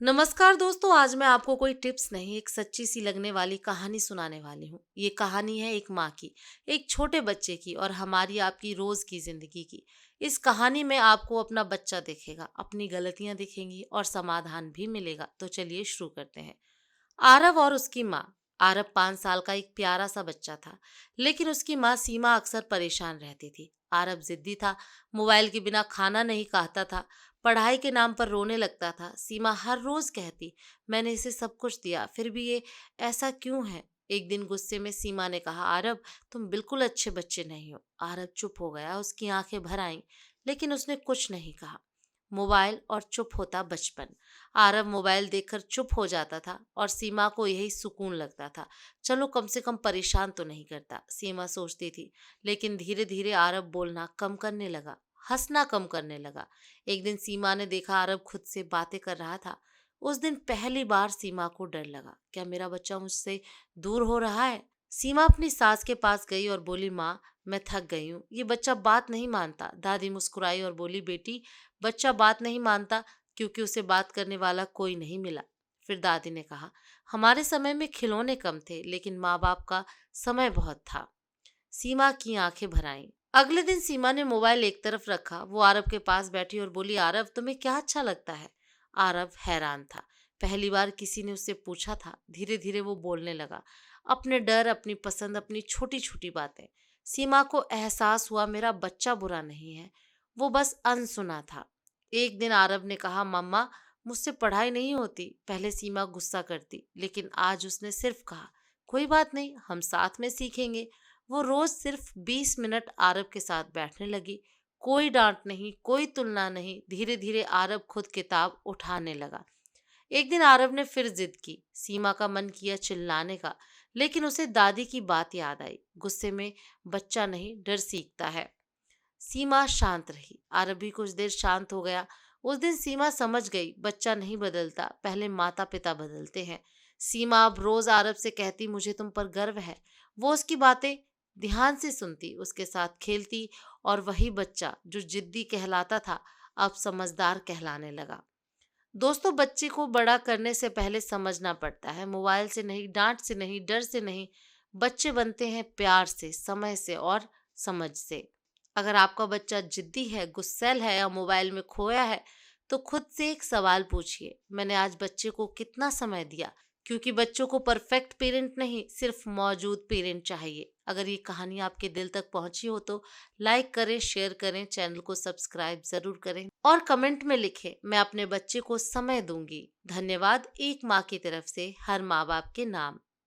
नमस्कार दोस्तों, आज मैं आपको कोई टिप्स नहीं, एक सच्ची सी लगने वाली कहानी सुनाने वाली हूँ। ये कहानी है एक माँ की, एक छोटे बच्चे की और हमारी आपकी रोज की जिंदगी की। इस कहानी में आपको अपना बच्चा दिखेगा, अपनी गलतियां दिखेंगी और समाधान भी मिलेगा। तो चलिए शुरू करते हैं। आरव और उसकी माँ। आरव 5 साल का एक प्यारा सा बच्चा था, लेकिन उसकी माँ सीमा अक्सर परेशान रहती थी। आरव जिद्दी था, मोबाइल के बिना खाना नहीं खाता था, पढ़ाई के नाम पर रोने लगता था। सीमा हर रोज कहती, मैंने इसे सब कुछ दिया, फिर भी ये ऐसा क्यों है। एक दिन गुस्से में सीमा ने कहा, आरव तुम बिल्कुल अच्छे बच्चे नहीं हो। आरव चुप हो गया, उसकी आंखें भर आईं, लेकिन उसने कुछ नहीं कहा। मोबाइल और चुप होता बचपन। आरव मोबाइल देखकर चुप हो जाता था और सीमा को यही सुकून लगता था। चलो कम से कम परेशान तो नहीं करता, सीमा सोचती थी। लेकिन धीरे धीरे आरव बोलना कम करने लगा, हंसना कम करने लगा। एक दिन सीमा ने देखा आरव खुद से बातें कर रहा था। उस दिन पहली बार सीमा को डर लगा, क्या मेरा बच्चा मुझसे दूर हो रहा है। सीमा अपनी सास के पास गई और बोली, माँ मैं थक गई हूँ, ये बच्चा बात नहीं मानता। दादी मुस्कुराई और बोली, बेटी बच्चा बात नहीं मानता क्योंकि उसे बात करने वाला कोई नहीं मिला। फिर दादी ने कहा, हमारे समय में खिलौने कम थे, लेकिन माँ बाप का समय बहुत था। सीमा की आंखें भर आईं। अगले दिन सीमा ने मोबाइल एक तरफ रखा, वो आरव के पास बैठी और बोली, आरव तुम्हें क्या अच्छा लगता है। आरव हैरान था, पहली बार किसी ने उससे पूछा था। धीरे धीरे वो बोलने लगा, अपने डर, अपनी पसंद, अपनी छोटी छोटी बातें। सीमा को एहसास हुआ मेरा बच्चा बुरा नहीं है, वो बस अनसुना था। एक दिन आरव ने कहा, मम्मा मुझसे पढ़ाई नहीं होती। पहले सीमा गुस्सा करती, लेकिन आज उसने सिर्फ कहा, कोई बात नहीं, हम साथ में सीखेंगे। वो रोज सिर्फ 20 मिनट आरव के साथ बैठने लगी। कोई डांट नहीं, कोई तुलना नहीं। धीरे धीरे आरव खुद किताब उठाने लगा। एक दिन आरव ने फिर जिद की, सीमा का मन किया चिल्लाने का, लेकिन उसे दादी की बात याद आई, गुस्से में बच्चा नहीं डर सीखता है। सीमा शांत रही, आरव भी कुछ देर शांत हो गया। उस दिन सीमा समझ गई, बच्चा नहीं बदलता, पहले माता पिता बदलते हैं। सीमा अब रोज आरव से कहती, मुझे तुम पर गर्व है। वो उसकी बातें ध्यान से सुनती, उसके साथ खेलती, और वही बच्चा जो जिद्दी कहलाता था अब समझदार कहलाने लगा। दोस्तों, बच्चे को बड़ा करने से पहले समझना पड़ता है, मोबाइल से नहीं, डांट से नहीं, डर से नहीं। बच्चे बनते हैं प्यार से, समय से और समझ से। अगर आपका बच्चा जिद्दी है, गुस्सैल है या मोबाइल में खोया है, तो खुद से एक सवाल पूछिए, मैंने आज बच्चे को कितना समय दिया। क्योंकि बच्चों को परफेक्ट पेरेंट नहीं, सिर्फ मौजूद पेरेंट चाहिए। अगर ये कहानी आपके दिल तक पहुंची हो तो लाइक करें, शेयर करें, चैनल को सब्सक्राइब जरूर करें और कमेंट में लिखें, मैं अपने बच्चे को समय दूंगी। धन्यवाद, एक माँ की तरफ से हर माँ बाप के नाम।